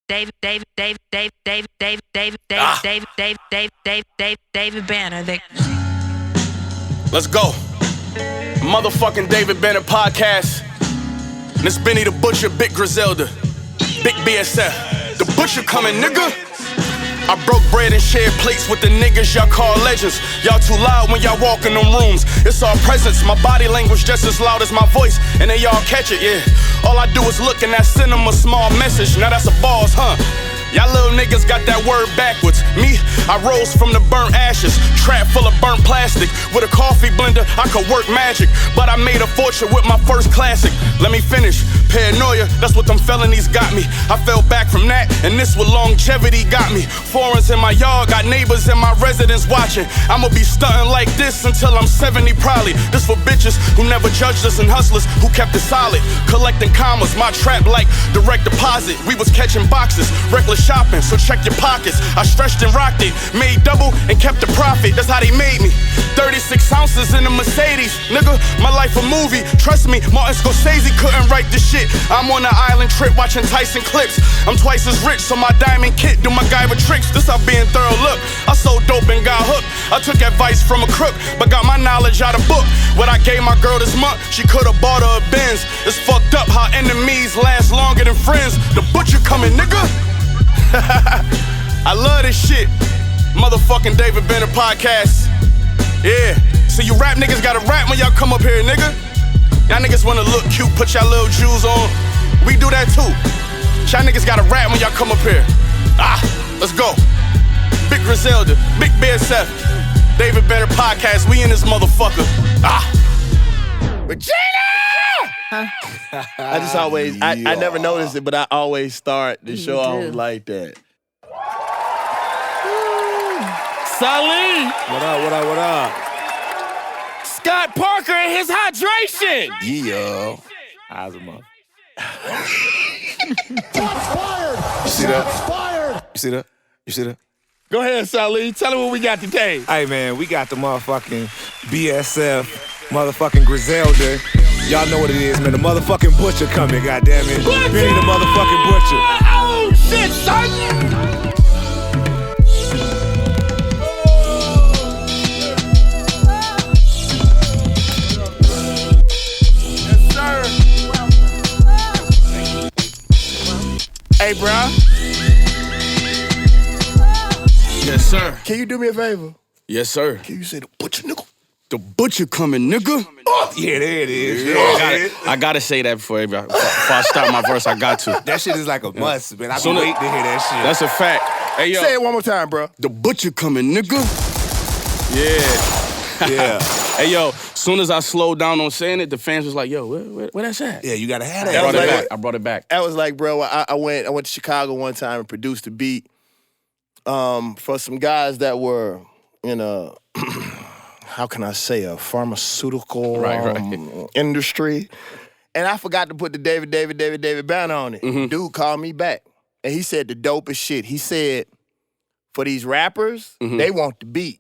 David Banner. Let's go. Motherfucking David Banner podcast. And it's Benny the Butcher, Big Griselda, Big BSF. The Butcher coming, nigga. I broke bread and shared plates with the niggas y'all call legends. Y'all too loud when y'all walk in them rooms. It's all presence, my body language just as loud as my voice. And they y'all catch it, yeah. All I do is look and I send them a small message. Now that's a boss, huh? Y'all little niggas got that word backwards. Me, I rose from the burnt ashes. Trap full of burnt plastic. With a coffee blender, I could work magic. But I made a fortune with my first classic. Let me finish. Paranoia, that's what them felonies got me. I fell back from that, and this what longevity got me. Foreigns in my yard, got neighbors in my residence watching. I'ma be stunting like this until I'm 70 probably. This for bitches who never judged us and hustlers who kept it solid. Collecting commas, my trap like direct deposit. We was catching boxes, reckless shopping, so check your pockets. I stretched and rocked it, made double and kept the profit. That's how they made me. 36 ounces in a Mercedes, nigga, my life a movie. Trust me, Martin Scorsese couldn't write this shit. I'm on an island trip watching Tyson clips. I'm twice as rich, so my diamond kit do MacGyver tricks. This how being thorough look. I sold dope and got hooked. I took advice from a crook, but got my knowledge out of book. What I gave my girl this month, she could've bought her a Benz. It's fucked up how enemies last longer than friends. The Butcher coming, nigga. I love this shit. Motherfucking David Banner podcast. Yeah. So you rap niggas gotta rap when y'all come up here, nigga. Y'all niggas wanna look cute, put y'all little jewels on. We do that too. Y'all niggas gotta rap when y'all come up here. Let's go. Big Griselda, Big BSF, David Banner podcast. We in this motherfucker. Regina! I just always, I never noticed it, but I always start the show off like that. Sally! What up, what up, what up? Scott Parker and his hydration! Yeah. How's it, mother? You see that? You see that? You see that? Go ahead, Sally. Tell him what we got today. Hey, man, we got the motherfucking BSF, motherfucking Griselda. Y'all know what it is, man. The motherfucking Butcher coming, goddammit. Benny the motherfucking Butcher. Oh, shit, son! Hey, bro. Yes, sir. Can you do me a favor? Yes, sir. Can you say the Butcher, nigga? The Butcher coming, nigga. Yeah, there it is. Yeah, I gotta say that before I start my verse. I got to. That shit is like a must, man. I've been waiting to hear that shit. That's a fact. Hey, yo. Say it one more time, bro. The Butcher coming, nigga. Yeah. Yeah. Hey, yo, soon as I slowed down on saying it, the fans was like, yo, where that's at? Yeah, you gotta have I that. brought it back. I brought it back. That was like, bro, I went to Chicago one time and produced a beat for some guys that were in a, how can I say, a pharmaceutical industry. And I forgot to put the David Banner on it. Mm-hmm. Dude called me back. And he said the dopest shit. He said, for these rappers, they want the beat.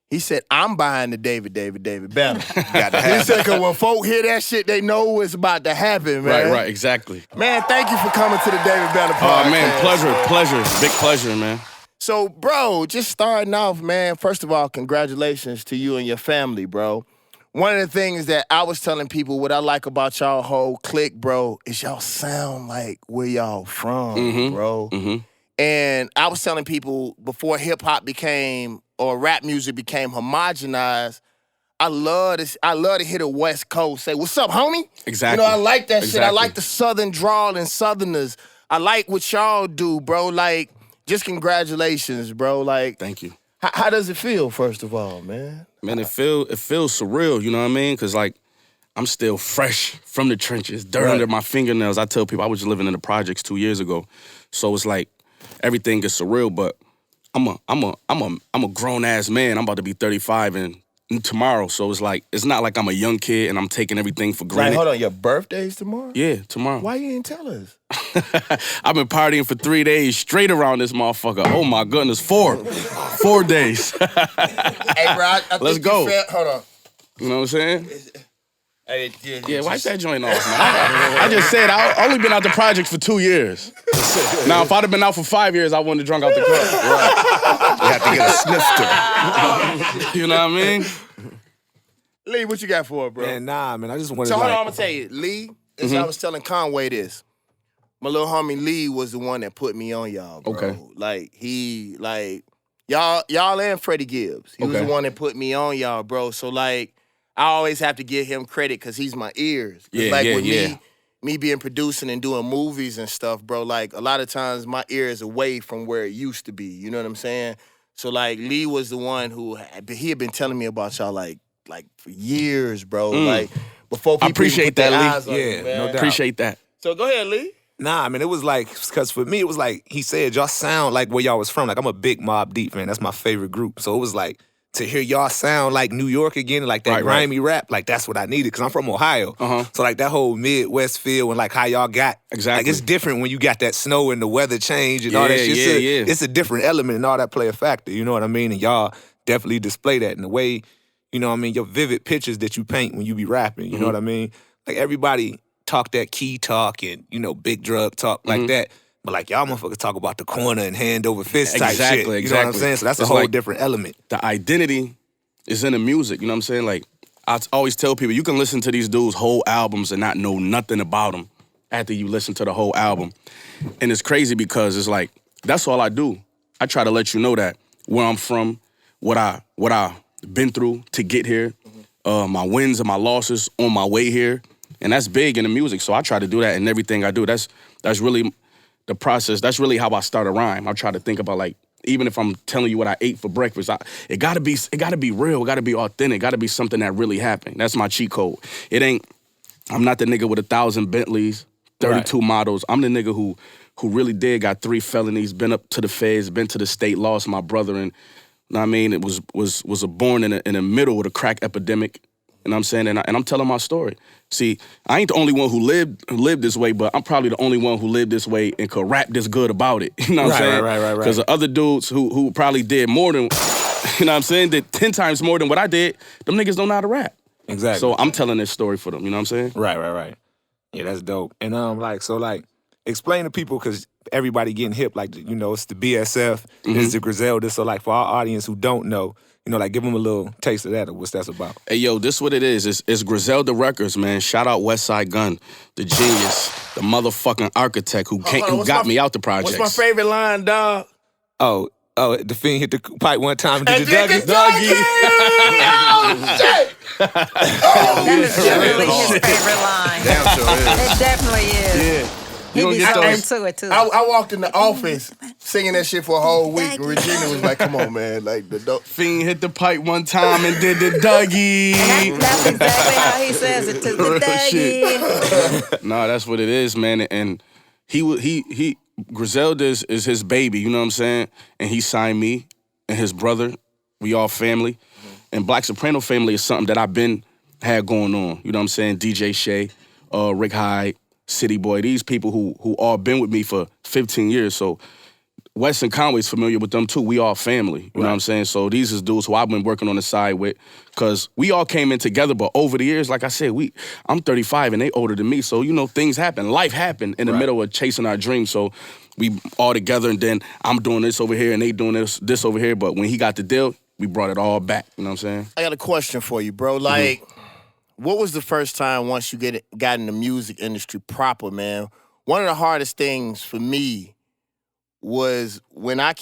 He said, I'm buying the David Banner. He said, because when folk hear that shit, they know what's about to happen, man. Right, exactly. Man, thank you for coming to the David Banner podcast. Oh, man, pleasure. Big pleasure, man. So, bro, just starting off, man, first of all, congratulations to you and your family, bro. One of the things that I was telling people, what I like about y'all whole clique, bro, is y'all sound like where y'all from, bro. And I was telling people before hip-hop became, or rap music became homogenized, I love to hear the West Coast say, what's up, homie? Exactly. You know, I like that shit. I Exactly. like the Southern drawl and Southerners. I like what y'all do, bro. Like, just congratulations, bro. Like, Thank you. How does it feel, first of all, man? Man, it feels surreal, you know what I mean? Because, like, I'm still fresh from the trenches, dirt under my fingernails. I tell people I was just living in the projects 2 years ago. So it's like everything is surreal, but I'm a grown-ass man. I'm about to be 35 and tomorrow. So it's like, it's not like I'm a young kid and I'm taking everything for granted. Like, hold on, your birthday's tomorrow? Yeah, tomorrow. Why you didn't tell us? I've been partying for 3 days straight around this motherfucker. Oh my goodness, 4 days. Hey, bro, I Let's think go. hold on. You know what I'm saying? Yeah, wipe that joint off, man. I just said I only been out the project for 2 years. Now, if I'd have been out for 5 years, I wouldn't have drunk out the cup. Right. You have to get a snifter. You know what I mean? Lee, what you got for it, bro? Man, nah, man. I just wanted So to hold on, I'm gonna tell you, Lee, as I was telling Conway this, my little homie Lee was the one that put me on y'all, bro. Okay. Y'all and Freddie Gibbs. He was Okay. the one that put me on y'all, bro. So like, I always have to give him credit because he's my ears. 'Cause Yeah, me being producing and doing movies and stuff, bro, like a lot of times my ear is away from where it used to be. You know what I'm saying? So like Lee was the one who he had been telling me about y'all like for years, bro. Like before people I appreciate put their that, eyes Lee. on you, Yeah, man. no doubt. Appreciate that. So go ahead, Lee. Nah, I mean, it was like, because for me, it was like, he said, y'all sound like where y'all was from. Like, I'm a big Mobb Deep fan. That's my favorite group. So it was like, to hear y'all sound like New York again, like that Right, grimy rap, like that's what I needed, because I'm from Ohio. So like that whole Midwest feel and like how y'all got, Exactly. like it's different when you got that snow and the weather change and all that Yeah, shit. yeah. It's a different element and all that play a factor, you know what I mean? And y'all definitely display that in the way, you know what I mean, your vivid pictures that you paint when you be rapping, you know what I mean? Like everybody talk that key talk and, you know, big drug talk like that. But like y'all motherfuckers talk about the corner and hand over fist type shit. You know what I'm Exactly. saying? So that's a It's whole like- different element. The identity is in the music, you know what I'm saying? Like, I always tell people, you can listen to these dudes' whole albums and not know nothing about them after you listen to the whole album. And it's crazy because it's like, that's all I do. I try to let you know that where I'm from, what I been through to get here, my wins and my losses on my way here. And that's big in the music. So I try to do that in everything I do. That's really the process. That's really how I start a rhyme. I try to think about like, even if I'm telling you what I ate for breakfast, it gotta be real, it gotta be authentic, it gotta be something that really happened. That's my cheat code. I'm not the nigga with 1,000 Bentleys, 32 models. I'm the nigga who really got 3 felonies, been up to the feds, been to the state, lost my brother, and you know what I mean, it was born in the middle of the crack epidemic. You know what I'm saying? And I'm telling my story. See, I ain't the only one who lived this way, but I'm probably the only one who lived this way and could rap this good about it. You know what I'm saying? Right. Because the other dudes who probably did more than, you know what I'm saying, did 10 times more than what I did, them niggas don't know how to rap. Exactly. So I'm telling this story for them, you know what I'm saying? Right. Yeah, that's dope. And explain to people, because everybody getting hip, like, you know, it's the BSF, it's the Griselda. So like for our audience who don't know, you know, like give them a little taste of that or what that's about. Hey, yo, this what it is. It's Griselda Records, man. Shout out Westside Gunn, the genius, the motherfucking architect who got me out the projects. What's my favorite line, dog? Oh, the Fiend hit the pipe one time and did the Dougie. Oh, shit! That is definitely his favorite line. Damn sure is. It definitely is. Yeah. He You be gonna get so into it too. I walked in the office singing that shit for a whole week, and Regina was like, "Come on, man!" Like the dope. Fiend hit the pipe one time and did the Dougie. And that's exactly how he says it to the Real Dougie. No, that's what it is, man. And he Griselda is his baby, you know what I'm saying? And he signed me and his brother. We all family. And Black Soprano Family is something that I've had going on. You know what I'm saying? DJ Shay, Rick Hyde, City Boy, these people who all been with me for 15 years. So Wes and Conway's familiar with them too. We all family, you know what I'm saying? So these is dudes who I've been working on the side with, because we all came in together, but over the years, like I said, I'm 35 and they older than me. So, you know, things happen. Life happened in the middle of chasing our dreams. So we all together, and then I'm doing this over here and they doing this over here. But when he got the deal, we brought it all back, you know what I'm saying? I got a question for you, bro. Like, what was the first time once you got in the music industry proper, man? One of the hardest things for me was when I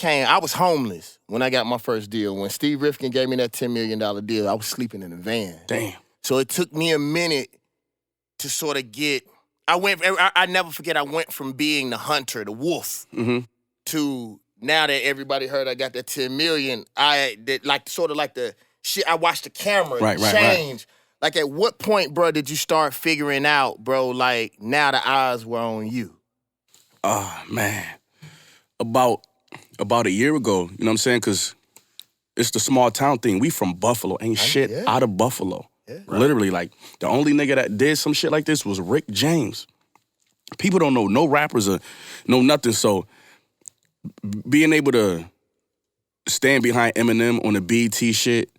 was homeless when I got my first deal. When Steve Rifkin gave me that $10 million deal, I was sleeping in a van. Damn. So it took me a minute to sort of I never forget, I went from being the hunter, the wolf, to now that everybody heard I got that 10 million, I watched the camera change. Like, at what point, bro, did you start figuring out, bro, like, now the eyes were on you? Oh, man. About a year ago, you know what I'm saying? Because it's the small town thing. We from Buffalo. Ain't shit out of Buffalo. Yeah, literally, like, the only nigga that did some shit like this was Rick James. People don't know no rappers or know nothing. So being able to stand behind Eminem on the BET shit,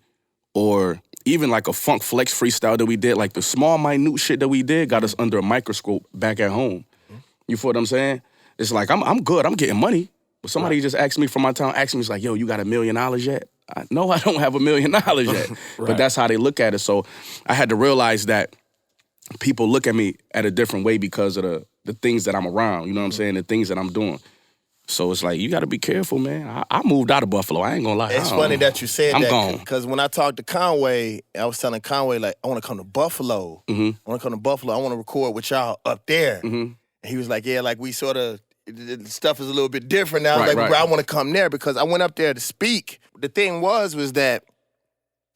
or even like a Funk Flex freestyle that we did, like the small, minute shit that we did got us under a microscope back at home. You feel what I'm saying? It's like, I'm good, I'm getting money. But somebody just asked me from my town, asked me, it's like, yo, you got $1 million yet? No, I don't have $1 million yet. But that's how they look at it. So I had to realize that people look at me at a different way because of the things that I'm around, you know what I'm saying? The things that I'm doing. So it's like, you got to be careful, man. I moved out of Buffalo. I ain't going to lie. It's funny that you said I'm that. gone. Because when I talked to Conway, I was telling Conway, like, I want to come to Buffalo. I want to come to Buffalo. I want to record with y'all up there. And he was like, yeah, like we sort of, the stuff is a little bit different now. Bro, I want to come there because I went up there to speak. The thing was that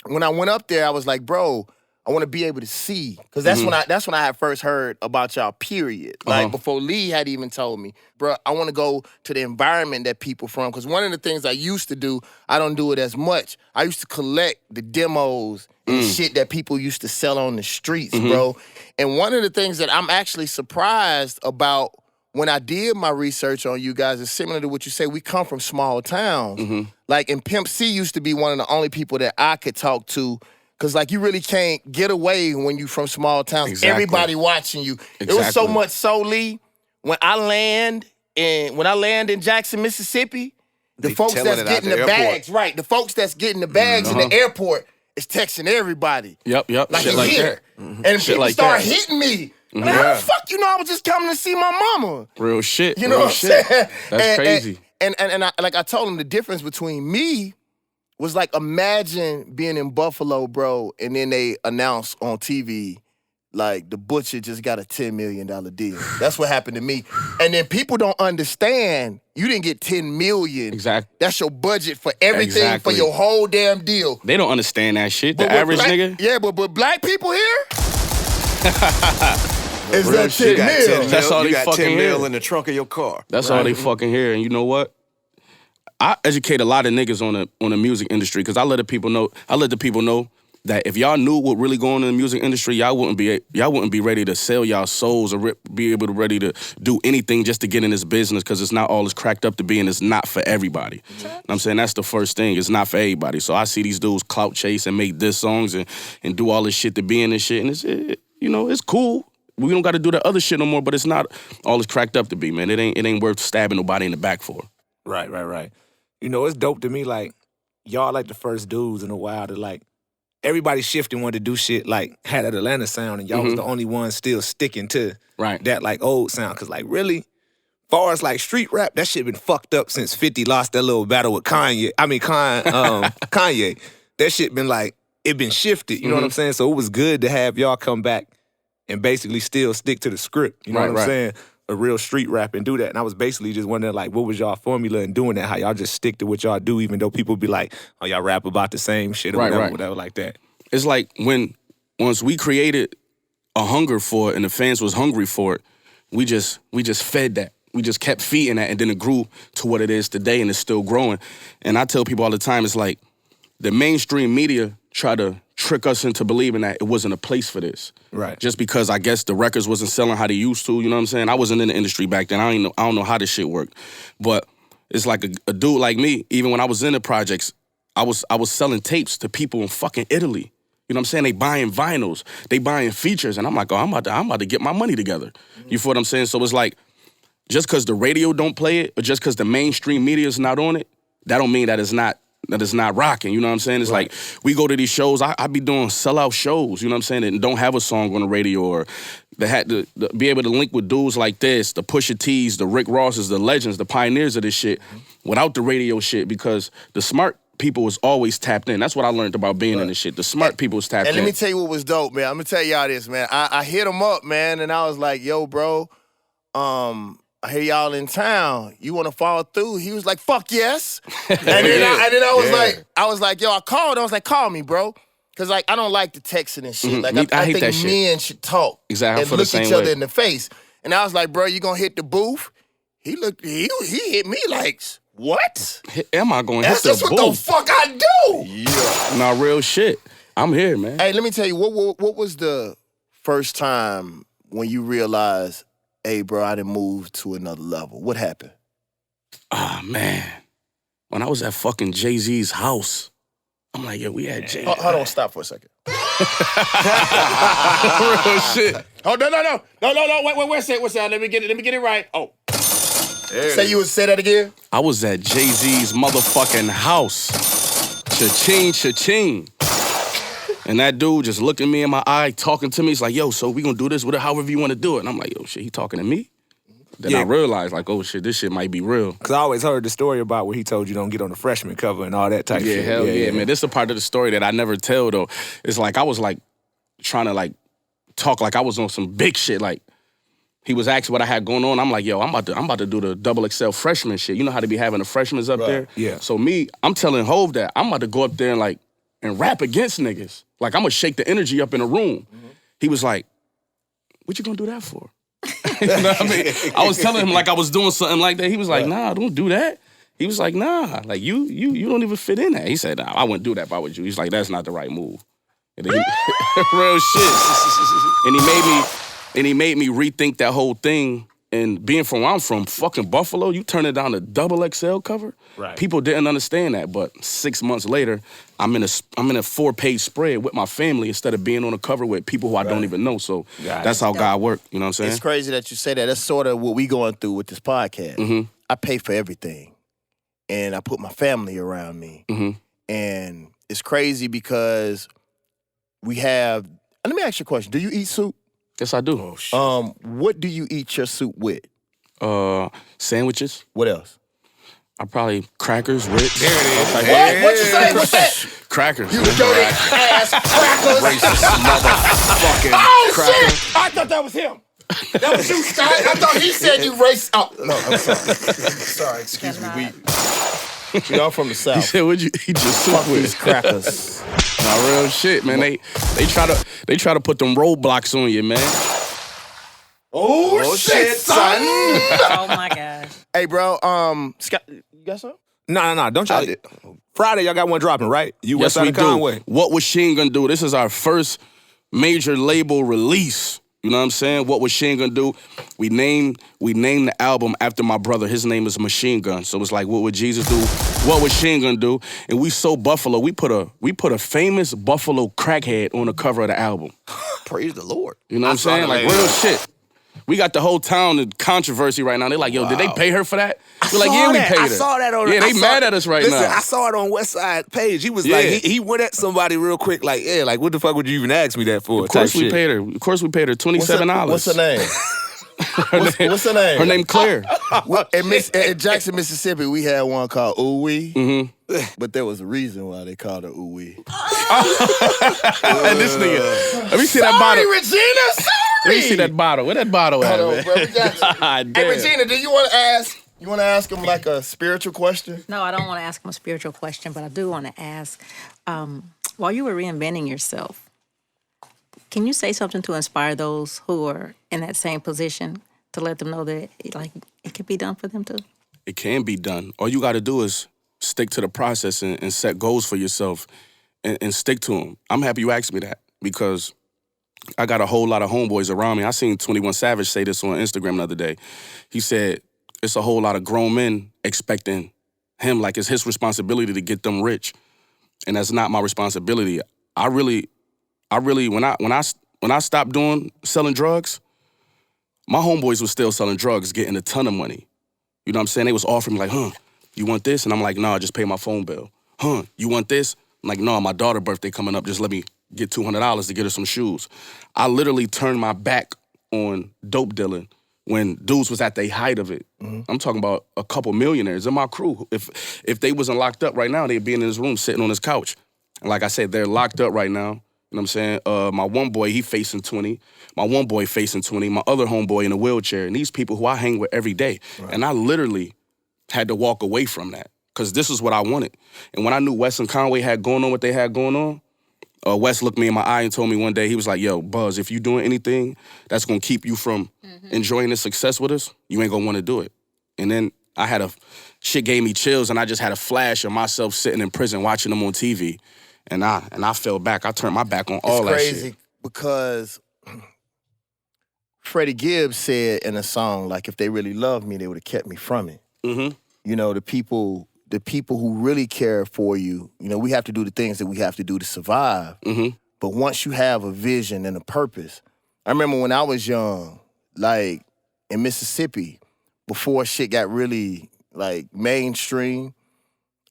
when I went up there, I was like, bro, I want to be able to see, because that's when I had first heard about y'all. Period. Like before Lee had even told me, bro, I want to go to the environment that people from. Because one of the things I used to do, I don't do it as much. I used to collect the demos and shit that people used to sell on the streets, bro. And one of the things that I'm actually surprised about when I did my research on you guys is similar to what you say. We come from small towns. Like, and Pimp C used to be one of the only people that I could talk to. Because, like, you really can't get away when you from small towns. Exactly. Everybody watching you. It was so much so, Lee, when I land in Jackson, Mississippi, the folks that's getting the bags, the folks that's getting the bags in the airport is texting everybody. Yep. Like, shit he's like here. that. And Shit people like start that. hitting me. Like, how the fuck you know I was just coming to see my mama? Real shit. You know what I'm saying? That's crazy. And I told him the difference between me was like, imagine being in Buffalo, bro, and then they announce on TV, like, the Butcher just got a $10 million deal. That's what happened to me. And then people don't understand, you didn't get $10 million. Exactly. That's your budget for everything, for your whole damn deal. They don't understand that shit. The average nigga. Yeah, but black people here, is Real that shit. 10 mil. That's all you they got fucking 10 mil hear. in the trunk of your car. That's all they fucking hear. And you know what? I educate a lot of niggas on the music industry because I let the people know that if y'all knew what really going on in the music industry, y'all wouldn't be ready to sell y'all souls or be able to ready to do anything just to get in this business, because it's not all it's cracked up to be, and it's not for everybody. You know what I'm saying? That's the first thing. It's not for everybody. So I see these dudes clout chase and make diss songs and do all this shit to be in this shit, and it's cool. We don't got to do the other shit no more, but it's not all it's cracked up to be, man. It ain't worth stabbing nobody in the back for. Right. You know, it's dope to me, like, y'all like the first dudes in a while to, like, everybody shifting wanted to do shit, like, had that Atlanta sound, and y'all was the only ones still sticking to that, like, old sound. Because, like, really, far as, like, street rap, that shit been fucked up since 50 lost that little battle with Kanye. Kanye. That shit been, like, it been shifted, you know what I'm saying? So it was good to have y'all come back and basically still stick to the script, you know what I'm saying? A real street rap and do that. And I was basically just wondering, like, what was y'all formula in doing that? How y'all just stick to what y'all do, even though people be like, oh, y'all rap about the same shit or whatever like that. It's like once we created a hunger for it and the fans was hungry for it, we just fed that. We just kept feeding that, and then it grew to what it is today, and it's still growing. And I tell people all the time, it's like the mainstream media try to trick us into believing that it wasn't a place for this. Right. Just because I guess the records wasn't selling how they used to, you know what I'm saying? I wasn't in the industry back then. I don't know how this shit worked. But it's like a dude like me, even when I was in the projects, I was selling tapes to people in fucking Italy. You know what I'm saying? They buying vinyls, they buying features, and I'm like, oh, I'm about to get my money together. You feel what I'm saying? So it's like, just because the radio don't play it, or just because the mainstream media is not on it, that don't mean that it's not rocking, you know what I'm saying? It's like, we go to these shows, I be doing sellout shows, you know what I'm saying, and don't have a song on the radio, or they had to be able to link with dudes like this, the Pusha T's, the Rick Rosses, the legends, the pioneers of this shit, without the radio shit, because the smart people was always tapped in. That's what I learned about being in this shit. The smart people was tapped in. And let me tell you what was dope, man. I'm gonna tell y'all this, man. I hit him up, man, and I was like, yo, bro, I hear y'all in town. You want to follow through? He was like, "Fuck yes." And then I was like, yo, I called. I was like, call me, bro, because like I don't like the texting and shit. Like I hate think that shit. Men should talk and look each other in the face. And I was like, bro, you gonna hit the booth? He hit me like, what? Am I going to hit the That's booth? what the fuck I do. Yeah. Nah, real shit. I'm here, man. Hey, let me tell you, what was the first time when you realized, hey, bro, I done moved to another level? What happened? Ah, man. When I was at fucking Jay-Z's house, I'm like, yo, we had Jay. Hold on, stop for a second. Real shit. Oh, no. Wait, what's that? Let me get it right. Oh. Say you would say that again? I was at Jay-Z's motherfucking house. Cha-ching, cha-ching. And that dude just looked at me in my eye, talking to me. He's like, yo, so we gonna do this, however you wanna do it. And I'm like, yo, shit, he talking to me? Then I realized, like, oh shit, this shit might be real. Cause I always heard the story about where he told you don't get on the freshman cover and all that type Yeah, shit. hell yeah, man. This is a part of the story that I never tell though. It's like I was like trying to like talk like I was on some big shit. Like he was asking what I had going on. I'm like, yo, I'm about to do the double XL freshman shit. You know how they be having the freshmen up there? Yeah. So I'm telling Hov that I'm about to go up there and rap against niggas. Like I'm gonna shake the energy up in the room. Mm-hmm. He was like, what you gonna do that for? You know what I mean? I was telling him like I was doing something like that. He was like, nah, don't do that. He was like, nah, like you don't even fit in that. He said, nah, I wouldn't do that if I was you. He's like, that's not the right move. And then real shit. And he made me rethink that whole thing. And being from where I'm from, fucking Buffalo, you turn it down to double XL cover. Right. People didn't understand that, but 6 months later, I'm in a 4-page spread with my family instead of being on a cover with people who I don't even know. So that's how God worked. You know what I'm saying? It's crazy that you say that. That's sort of what we going through with this podcast. Mm-hmm. I pay for everything, and I put my family around me. Mm-hmm. And it's crazy because we have. Let me ask you a question. Do you eat soup? Yes, I do. Oh, shit. What do you eat your soup with? Sandwiches. What else? I probably crackers, Ritz. There it is. What you say? What's that? Crackers. You dirty ass crackers. Racist motherfucking cracker. Shit! I thought that was him. That was you, Scott. I thought he said you racist. Oh, no, I'm sorry. Sorry, excuse me. We all from the South. He said, "What'd you eat your soup Fuck with?" These crackers. Nah, real shit, man. They try to put them roadblocks on you, man. Oh shit, son. Oh my gosh. Hey, bro. Scott, you got something? No. Don't y'all? Friday, y'all got one dropping, right? You Yes, Westside we and Conway. do. What was Sheen gonna do? This is our first major label release. You know what I'm saying? What was Sheen gonna do? We named the album after my brother. His name is Machine Gun. So it's like, what would Jesus do? What was Sheen gonna do? And we so Buffalo. We put a famous Buffalo crackhead on the cover of the album. Praise the Lord. You know what I'm saying? Like real shit. We got the whole town in controversy right now. They're like, yo, did they pay her for that? We're like, yeah, we paid her. I saw that on. Yeah, they mad at us right now. Listen, I saw it on Westside page. He was like, he went at somebody real quick, like, yeah, like, what the fuck would you even ask me that for? Of course we paid her. Of course we paid her $27. What's her name? What's her name? Her name Claire. In Jackson, Mississippi, we had one called Ooh Wee. Mm-hmm. But there was a reason why they called her Ooh Wee. And this nigga, let me see that bottle. Regina, sorry. Let me see that bottle. Where that bottle at, man? Bro, we got hey, Regina, do you want to ask? You want to ask him like a spiritual question? No, I don't want to ask him a spiritual question, but I do want to ask, while you were reinventing yourself, can you say something to inspire those who are in that same position to let them know that it can be done for them too? It can be done. All you got to do is stick to the process and set goals for yourself and stick to them. I'm happy you asked me that because I got a whole lot of homeboys around me. I seen 21 Savage say this on Instagram the other day. He said, it's a whole lot of grown men expecting him like it's his responsibility to get them rich. And that's not my responsibility. I really, when I stopped selling drugs, my homeboys were still selling drugs, getting a ton of money. You know what I'm saying? They was offering me like, you want this? And I'm like, nah, just pay my phone bill. You want this? I'm like, no, my daughter's birthday coming up. Just let me get $200 to get her some shoes. I literally turned my back on dope dealing when dudes was at the height of it. Mm-hmm. I'm talking about a couple millionaires in my crew. If they wasn't locked up right now, they'd be in this room sitting on this couch. And like I said, they're locked up right now. You know what I'm saying? My one boy, he facing 20. My one boy facing 20. My other homeboy in a wheelchair. And these people who I hang with every day. Right. And I literally had to walk away from that because this is what I wanted. And when I knew Wes and Conway had going on what they had going on, Wes looked me in my eye and told me one day, he was like, yo, Buzz, if you doing anything that's going to keep you from enjoying the success with us, you ain't going to want to do it. And then shit gave me chills and I just had a flash of myself sitting in prison watching them on TV. And I fell back. I turned my back on all that shit. It's crazy because Freddie Gibbs said in a song, like, if they really loved me, they would have kept me from it. Mm-hmm. You know, the people who really care for you, you know, we have to do the things that we have to do to survive. Mm-hmm. But once you have a vision and a purpose, I remember when I was young, like in Mississippi, before shit got really like mainstream,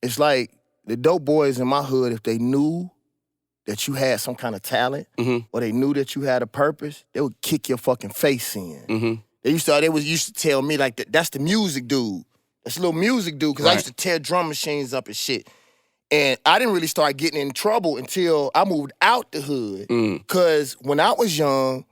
it's like the dope boys in my hood, if they knew that you had some kind of talent or they knew that you had a purpose, they would kick your fucking face in. They used to tell me like that's the music dude. That's a little music dude, because I used to tear drum machines up and shit. And I didn't really start getting in trouble until I moved out the hood. Because when I was young,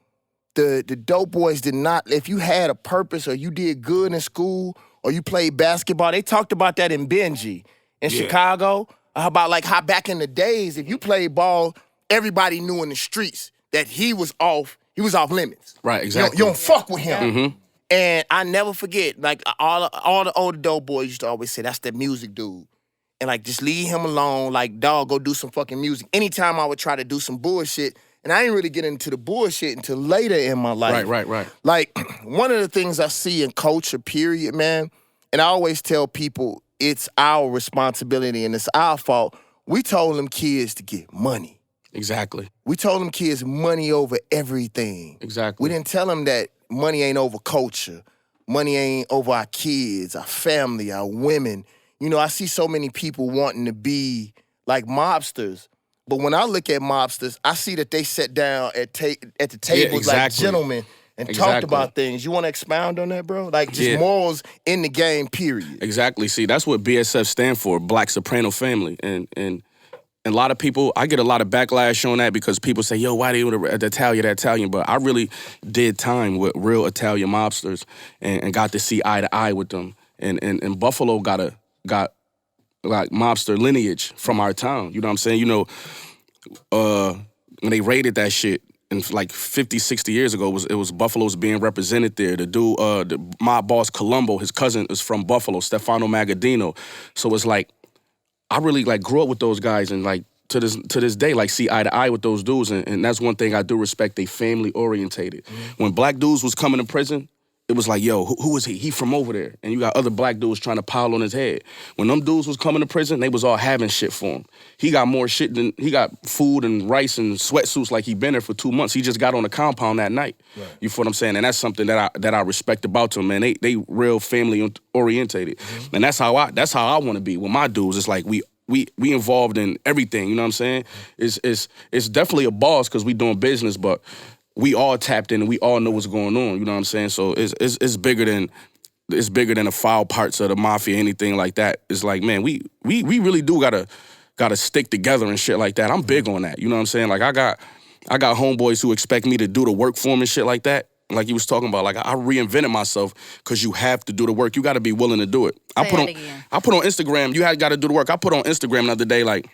the dope boys did not, if you had a purpose or you did good in school or you played basketball, they talked about that in Benji in Chicago. About like how back in the days, if you played ball, everybody knew in the streets that he was off limits. Right, exactly. You don't fuck with him. And I never forget, like all the older dope boys used to always say, that's that music dude. And like, just leave him alone, like, dog, go do some fucking music. Anytime I would try to do some bullshit, and I didn't really get into the bullshit until later in my life. Right. Like, one of the things I see in culture, period, man, and I always tell people it's our responsibility and it's our fault. We told them kids to get money. Exactly. We told them kids money over everything. Exactly. We didn't tell them that money ain't over culture. Money ain't over our kids, our family, our women. You know, I see so many people wanting to be like mobsters. But when I look at mobsters, I see that they sat down at the tables like gentlemen and talked about things. You want to expound on that, bro? Like just morals in the game, period. Exactly. See, that's what BSF stand for, Black Soprano Family. And a lot of people, I get a lot of backlash on that because people say, yo, why do you want to Italian? But I really did time with real Italian mobsters and got to see eye to eye with them. And Buffalo got like mobster lineage from our town. You know what I'm saying? You know, when they raided that shit and like 50, 60 years ago, it was Buffalo's being represented there. The dude, the mob boss Colombo, his cousin is from Buffalo, Stefano Magadino. So it's like, I really like grew up with those guys and like to this day, like see eye to eye with those dudes. And that's one thing I do respect, they family orientated. When black dudes was coming to prison, it was like, yo, who is he? He from over there. And you got other black dudes trying to pile on his head. When them dudes was coming to prison, they was all having shit for him. He got more shit than, he got food and rice and sweatsuits like he been there for 2 months. He just got on the compound that night. Right. You feel what I'm saying? And that's something that I respect about them, man. They real family orientated. And that's how I want to be with my dudes. It's like we involved in everything, you know what I'm saying? It's definitely a boss because we doing business, but we all tapped in and we all know what's going on, you know what I'm saying? So it's bigger than the foul parts of the mafia, anything like that. It's like, man, we really do gotta stick together and shit like that. I'm big on that, you know what I'm saying? Like I got homeboys who expect me to do the work for them and shit like that. Like you was talking about, like I reinvented myself because you have to do the work. You got to be willing to do it. I put on Instagram. You got to do the work. I put on Instagram the other day, like,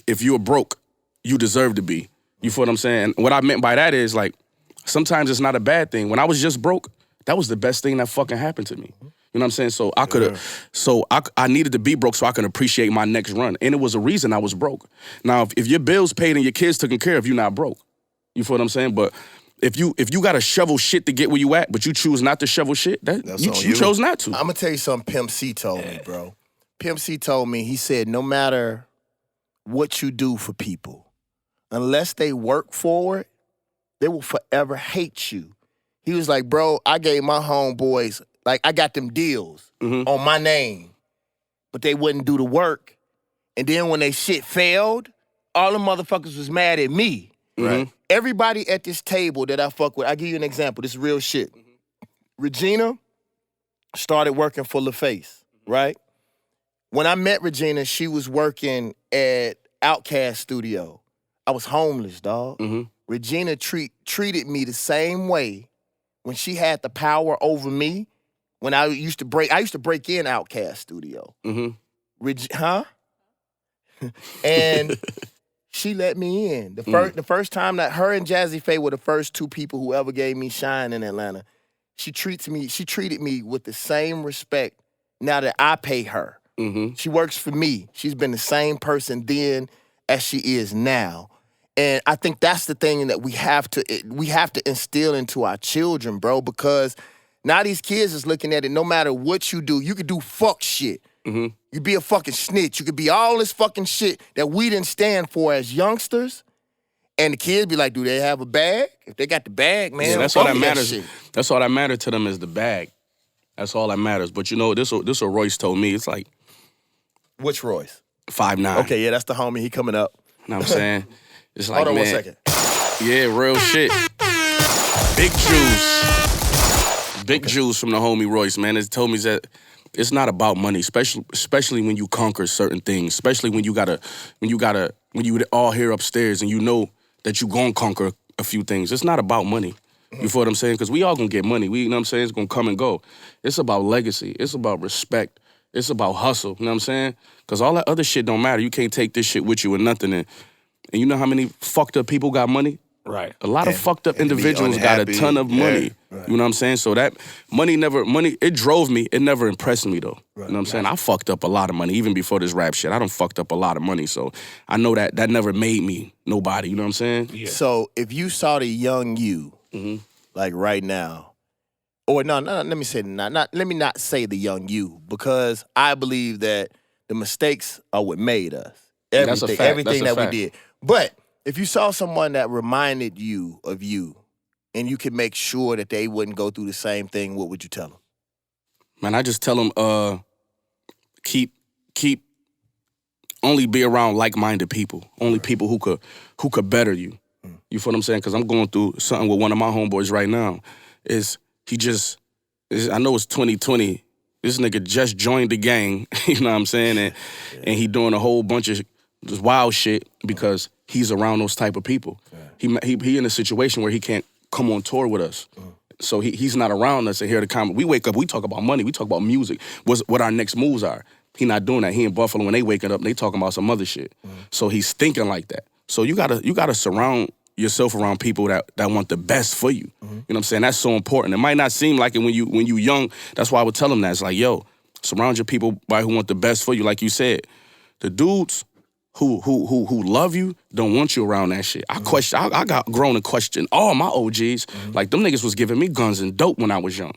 if you're broke, you deserve to be. You feel what I'm saying? What I meant by that is like, sometimes it's not a bad thing. When I was just broke, that was the best thing that fucking happened to me. You know what I'm saying? So I needed to be broke so I can appreciate my next run. And it was a reason I was broke. Now, if your bills paid and your kids taken care of, you're not broke. You feel what I'm saying? But if you got to shovel shit to get where you at, but you choose not to shovel shit, you chose not to. I'm going to tell you something Pimp C told me, bro. Pimp C told me, he said, no matter what you do for people, unless they work for it, they will forever hate you. He was like, bro, I gave my homeboys, like, I got them deals on my name, but they wouldn't do the work. And then when they shit failed, all the motherfuckers was mad at me. Right. Everybody at this table that I fuck with, I'll give you an example. This is real shit. Regina started working for LaFace, right? When I met Regina, she was working at Outkast Studio. I was homeless, dog. Regina treated me the same way when she had the power over me. When I used to break in Outkast Studio. And she let me in. The first time that her and Jazzy Faye were the first two people who ever gave me shine in Atlanta. She treated me with the same respect now that I pay her. She works for me. She's been the same person then as she is now. And I think that's the thing that we have to instill into our children, bro, because now these kids is looking at it, no matter what you do, you could do fuck shit. You be a fucking snitch. You could be all this fucking shit that we didn't stand for as youngsters. And the kids be like, do they have a bag? If they got the bag, man, Yeah, that's all fuck that matters. shit. That's all that matters to them is the bag. That's all that matters. But you know, this what Royce told me. It's like Which Royce? 5'9". Okay, yeah, that's the homie. He coming up. You know what I'm saying? It's like, Hold on man, 1 second. yeah, real shit. Big juice. Big juice from the homie Royce, man. It told me that it's not about money, especially when you conquer certain things, especially when you all here upstairs and you know that you gonna conquer a few things. It's not about money. You feel what I'm saying? Because we all gonna get money. You know what I'm saying? It's gonna come and go. It's about legacy. It's about respect. It's about hustle. You know what I'm saying? Because all that other shit don't matter. You can't take this shit with you or nothing. And you know how many fucked up people got money? Right. A lot of fucked up and be individuals got a unhappy. ton of money. Yeah, right. You know what I'm saying? So that money, it drove me. It never impressed me though. You know what I'm saying? I fucked up a lot of money. Even before this rap shit, I done fucked up a lot of money. So I know that never made me nobody. You know what I'm saying? Yeah. So if you saw the young you, like right now, or no, let me say let me not say the young you, because I believe that the mistakes are what made us. Yeah, that's a fact. Everything That's a that fact. we did. But if you saw someone that reminded you of you, and you could make sure that they wouldn't go through the same thing, what would you tell them? Man, I just tell them, keep only be around like-minded people. Only people who could better you. You feel what I'm saying? Because I'm going through something with one of my homeboys right now. I know it's 2020. This nigga just joined the gang, you know what I'm saying? And he doing a whole bunch of just wild shit because he's around those type of people. He in a situation where he can't come on tour with us. So he's not around us and hear the comment. We wake up, we talk about money, we talk about music, what our next moves are. He not doing that. He in Buffalo, when they waking up, they talking about some other shit. So he's thinking like that. So you gotta surround yourself around people that want the best for you. You know what I'm saying? That's so important. It might not seem like it when you young. That's why I would tell them that. It's like, yo, surround your people by who want the best for you. Like you said, the dudes who love you don't want you around that shit. I got grown and questioned all my OGs. Like, them niggas was giving me guns and dope when I was young.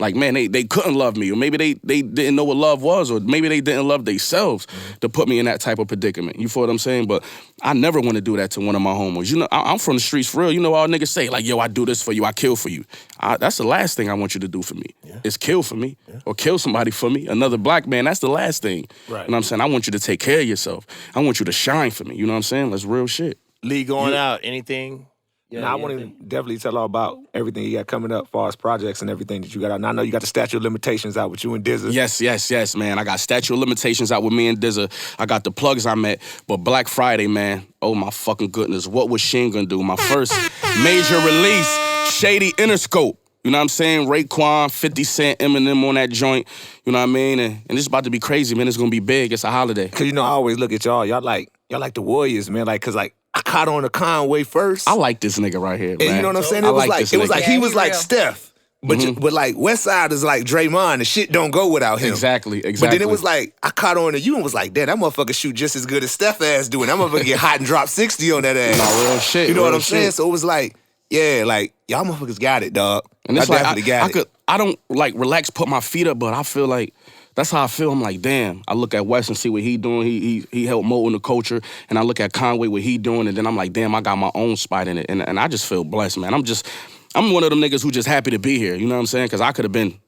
Like, man, they couldn't love me, or maybe they didn't know what love was, or maybe they didn't love themselves to put me in that type of predicament. You feel what I'm saying? But I never want to do that to one of my homos. You know, I'm from the streets for real. You know, all niggas say, like, yo, I do this for you, I kill for you. That's the last thing I want you to do for me. Is kill for me, or kill somebody for me. Another black man, that's the last thing. Right. You know what I'm saying? I want you to take care of yourself. I want you to shine for me. You know what I'm saying? That's real shit. Lee, going out, anything? I want to definitely tell all about everything you got coming up as far as projects and everything that you got out. And I know you got the Statue of Limitations out with you and Dizza. Yes, man. I got Statue of Limitations out with me and Dizza. I got the plugs I met. But Black Friday, man, oh my fucking goodness. What was Sheen gonna do? My first major release, Shady Interscope. You know what I'm saying? Raekwon, 50 Cent, Eminem on that joint. You know what I mean? And it's about to be crazy, man. It's gonna be big. It's a holiday. Cause you know, I always look at y'all like the Warriors, man. Like, cause like, I caught on to Conway first. I like this nigga right here, man. And you know what I'm saying? I It was like like this it was nigga. like he was like Steph. But but like Westside is like Draymond, the shit don't go without him. Exactly. But then it was like, I caught on to you and was like, damn, that motherfucker shoot just as good as Steph ass doing. That motherfucker get hot and drop 60 on that ass. No, real shit. You know real what I'm shit. saying? So it was like, yeah, like, y'all motherfuckers got it, dog. And it's I like, definitely got it. I don't like relax, put my feet up, but I feel like, that's how I feel. I'm like, damn. I look at Wes and see what he doing. He helped mold the culture. And I look at Conway, what he doing. And then I'm like, damn, I got my own spot in it. And I just feel blessed, man. I'm one of them niggas who just happy to be here. You know what I'm saying? Because I could have been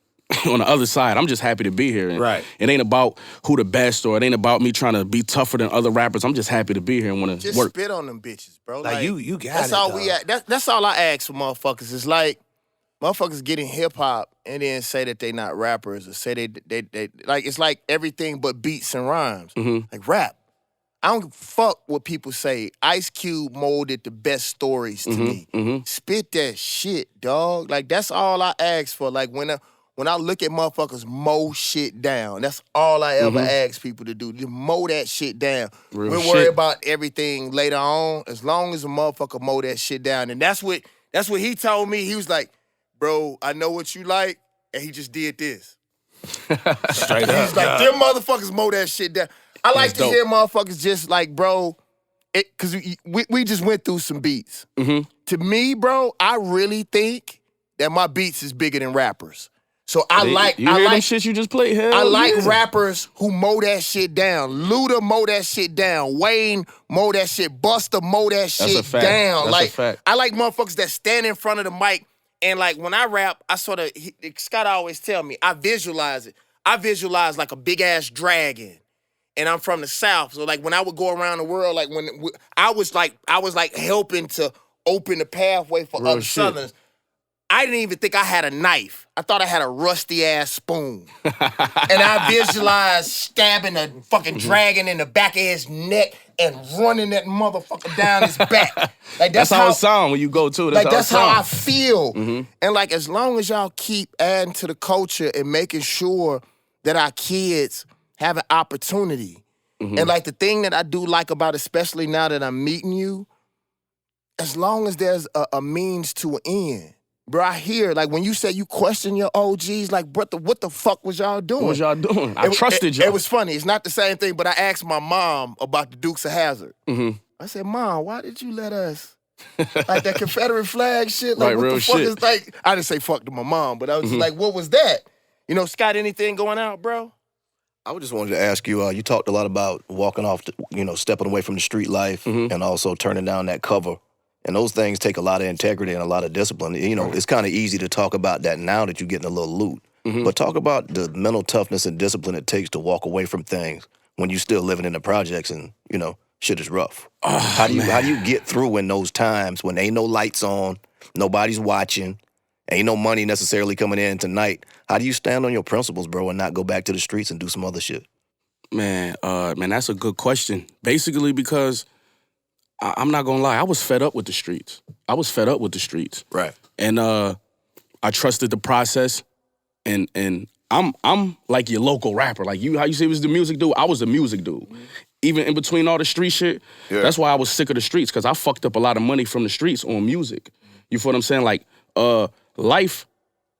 on the other side. I'm just happy to be here. And right. It ain't about who the best, or it ain't about me trying to be tougher than other rappers. I'm just happy to be here and want to work. Just spit on them bitches, bro. Like you got that's it, all dog. that's all I ask for motherfuckers. It's like motherfuckers getting hip hop and then say that they not rappers, or say they like, it's like everything but beats and rhymes. Like rap. I don't fuck what people say. Ice Cube molded the best stories to me. Spit that shit, dog. Like, that's all I ask for. Like, when I look at motherfuckers mow shit down, that's all I ever ask people to do. Just mow that shit down. Real We'll shit. worry about everything later on, as long as a motherfucker mow that shit down. And that's what he told me. He was like, bro, I know what you like, and he just did this. Straight up. He's like, them motherfuckers mow that shit down. I like to hear motherfuckers just like, bro, because we just went through some beats. To me, bro, I really think that my beats is bigger than rappers. So I like them shits you just played? Hell I like yeah. rappers who mow that shit down. Luda mow that shit down. Wayne mow that shit. Busta mow that That's a shit fact. down. That's like a fact. I like motherfuckers that stand in front of the mic and like when I rap, I sort of Scott always tell me I visualize it. I visualize like a big ass dragon. And I'm from the South, so like when I would go around the world, like when I was like helping to open the pathway for Real other shit. Southerners. I didn't even think I had a knife. I thought I had a rusty ass spoon. And I visualized stabbing a fucking dragon in the back of his neck and running that motherfucker down his back. Like That's how it sound when you go too. That's how I feel. And like as long as y'all keep adding to the culture and making sure that our kids have an opportunity. And like the thing that I do like about, especially now that I'm meeting you, as long as there's a means to an end. Bro, I hear, like, when you say you question your OGs, like, what the fuck was y'all doing? What was y'all doing? I trusted y'all. It was funny. It's not the same thing, but I asked my mom about the Dukes of Hazzard. I said, Mom, why did you let us, like, that Confederate flag shit? Like, Right, what real the fuck shit. is, like, I didn't say fuck to my mom, but I was just like, what was that? You know, Scott, anything going out, bro? I just wanted to ask you, you talked a lot about walking off, stepping away from the street life and also turning down that cover. And those things take a lot of integrity and a lot of discipline. It's kind of easy to talk about that now that you're getting a little loot. But talk about the mental toughness and discipline it takes to walk away from things when you're still living in the projects and, shit is rough. How do you get through in those times when ain't no lights on, nobody's watching, ain't no money necessarily coming in tonight? How do you stand on your principles, bro, and not go back to the streets and do some other shit? Man, that's a good question. Basically because I'm not gonna lie, I was fed up with the streets. Right. And I trusted the process, and I'm like your local rapper. Like how you say was the music dude? I was the music dude. Even in between all the street shit, that's why I was sick of the streets, because I fucked up a lot of money from the streets on music. You feel what I'm saying? Like,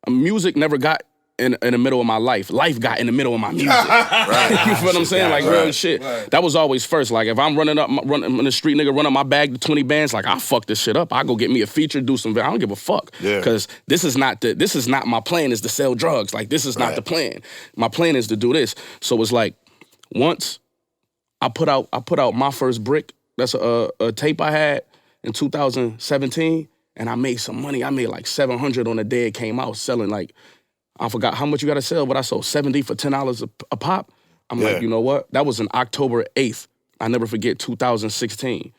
music never got in the middle of my life. Life got in the middle of my music. Right. You feel what I'm saying? Like, real shit. Right. That was always first. Like, if I'm running in the street, nigga, running my bag to 20 bands, like, I fuck this shit up. I go get me a feature, do some, I don't give a fuck. Because this is not my plan is to sell drugs. Like, this is not the plan. My plan is to do this. So it's like, once I put out my first brick, that's a tape I had in 2017, and I made some money. I made like $700 on the day it came out, selling like, I forgot how much you gotta sell, but I sold 70 for $10 a pop. I'm like, you know what? That was on October 8th. I never forget, 2016.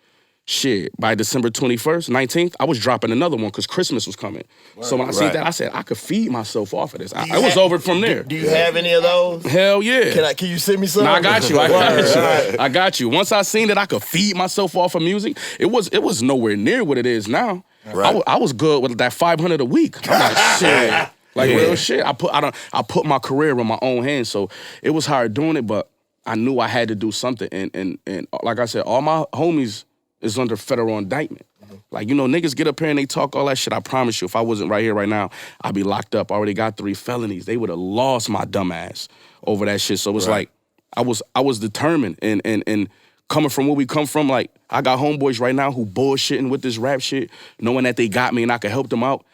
Shit, by December 21st, 19th, I was dropping another one because Christmas was coming. So when I see that, I said, I could feed myself off of this. I was over from there. Do you have any of those? Hell yeah. Can you send me some? No, I got you. I got you. Once I seen that I could feed myself off of music, it was nowhere near what it is now. Right. I was good with that $500 a week. I'm like, shit. Like, real shit. I put my career in my own hands, so it was hard doing it, but I knew I had to do something. And like I said, all my homies is under federal indictment. Like, niggas get up here and they talk all that shit. I promise you, if I wasn't right here right now, I'd be locked up. I already got 3 felonies. They would have lost my dumb ass over that shit. So it's like, I was determined. And coming from where we come from, like, I got homeboys right now who bullshitting with this rap shit, knowing that they got me and I could help them out.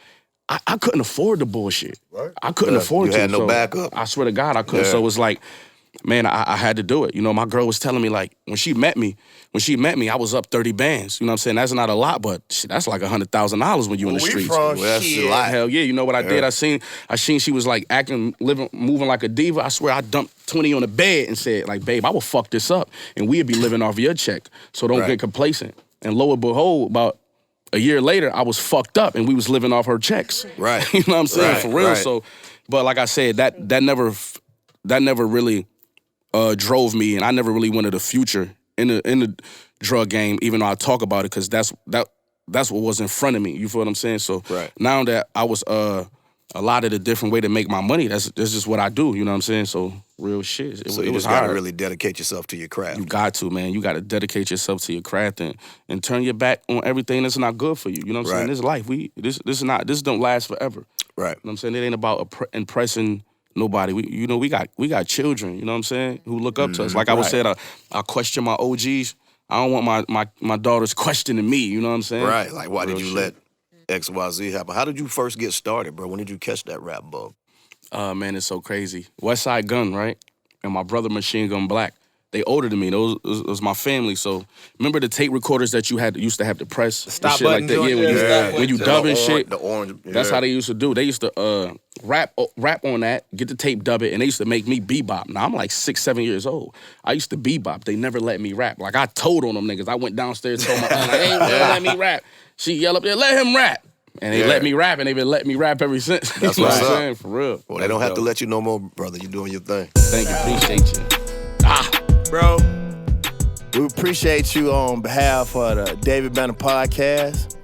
I couldn't afford the bullshit. Right. I couldn't afford to. You had no backup. I swear to God, I couldn't. So it was like, man, I had to do it. My girl was telling me, like, when she met me, I was up 30 bands. You know what I'm saying? That's not a lot, but shit, that's like $100,000 when you in the streets. That's a lot. Hell yeah. You know what I did? I seen she was like acting, moving like a diva. I swear I dumped 20 on the bed and said, like, babe, I will fuck this up and we'd be living off your check. So don't get complacent. And lo and behold, about a year later, I was fucked up and we was living off her checks. Right. You know what I'm saying? Right. For real. Right. So, but like I said, that never really drove me, and I never really wanted a future in the drug game, even though I talk about it, because that's what was in front of me. You feel what I'm saying? So now that I was a lot of the different way to make my money, that's just what I do. You know what I'm saying? So real shit. So you it was just gotta hard. really dedicate yourself to your craft. You got to, man. You got to dedicate yourself to your craft and turn your back on everything that's not good for you. You know what I'm saying? This life, this don't last forever. Right. You know what I'm saying? It ain't about impressing nobody. We got children, you know what I'm saying, who look up to us. Like I was said, I question my OGs. I don't want my daughters questioning me, you know what I'm saying? Right. Like, why did you let XYZ happen? How did you first get started, bro? When did you catch that rap bug? Man, it's so crazy. Westside Gunn, right? And my brother Machine Gun Black. They older than me. Those was my family. So remember the tape recorders that you used to have to press the stop shit like button that. joint? Yeah, when you dub and shit. The orange. That's how they used to do. They used to rap on that, get the tape, dub it, and they used to make me bebop. Now I'm like 6, 7 years old. I used to bebop. They never let me rap. Like I told on them niggas. I went downstairs, told my aunt, like, hey, let me rap. She yelled up there, let him rap. And they let me rap, and they've been letting me rap ever since. That's you know what's what I'm up. saying? For real. Well, they don't have to let you no more, brother. You're doing your thing. Thank you. Appreciate you. Bro, we appreciate you on behalf of the David Banner podcast.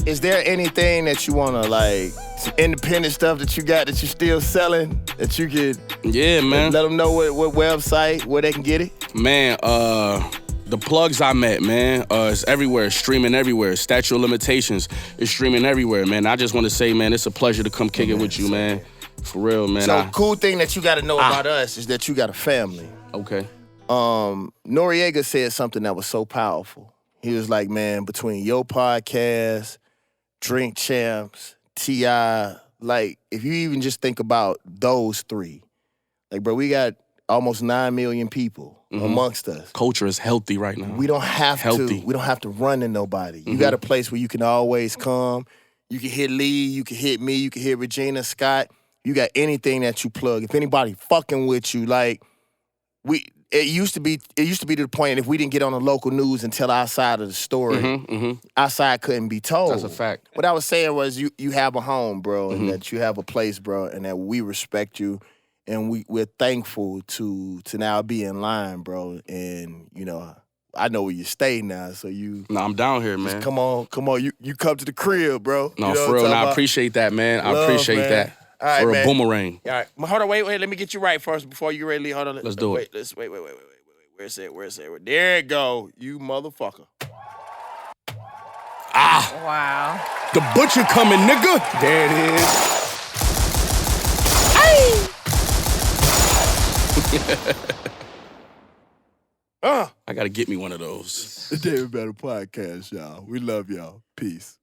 Is there anything that you want to, like, some independent stuff that you got that you're still selling, that you could man. let them know what website, where they can get it? Man, the plugs I met, man, it's everywhere, streaming everywhere. Statute of Limitations is streaming everywhere, man. I just want to say, man, it's a pleasure to come kick it with you, man. For real, man. So, cool thing that you got to know about us is that you got a family. Okay. Noriega said something that was so powerful. He was like, man, between your podcast, Drink Champs, T.I., like, if you even just think about those three, like, bro, we got almost 9 million people amongst us. Culture is healthy right now. We don't have to run to nobody. You got a place where you can always come. You can hit Lee, you can hit me, you can hit Regina, Scott. You got anything that you plug. If anybody fucking with you, like, it used to be to the point if we didn't get on the local news and tell our side of the story, our side couldn't be told. That's a fact. What I was saying was you have a home, bro, and that you have a place, bro, and that we respect you, and we're thankful to now be in line, bro. And, you know, I know where you stay now, so you... No, I'm down here, man. Come on. You come to the crib, bro. No, you know for real, what I'm and I talking appreciate that, man. Love, I appreciate man. that. All right, for a man. boomerang. All right. Hold on, wait. Let me get you right first before you ready. Hold on. Let's do it. Wait. Where's it? There it go. You motherfucker. Wow. The butcher coming, nigga. There it is. I gotta get me one of those. The David Banner Podcast, y'all. We love y'all. Peace.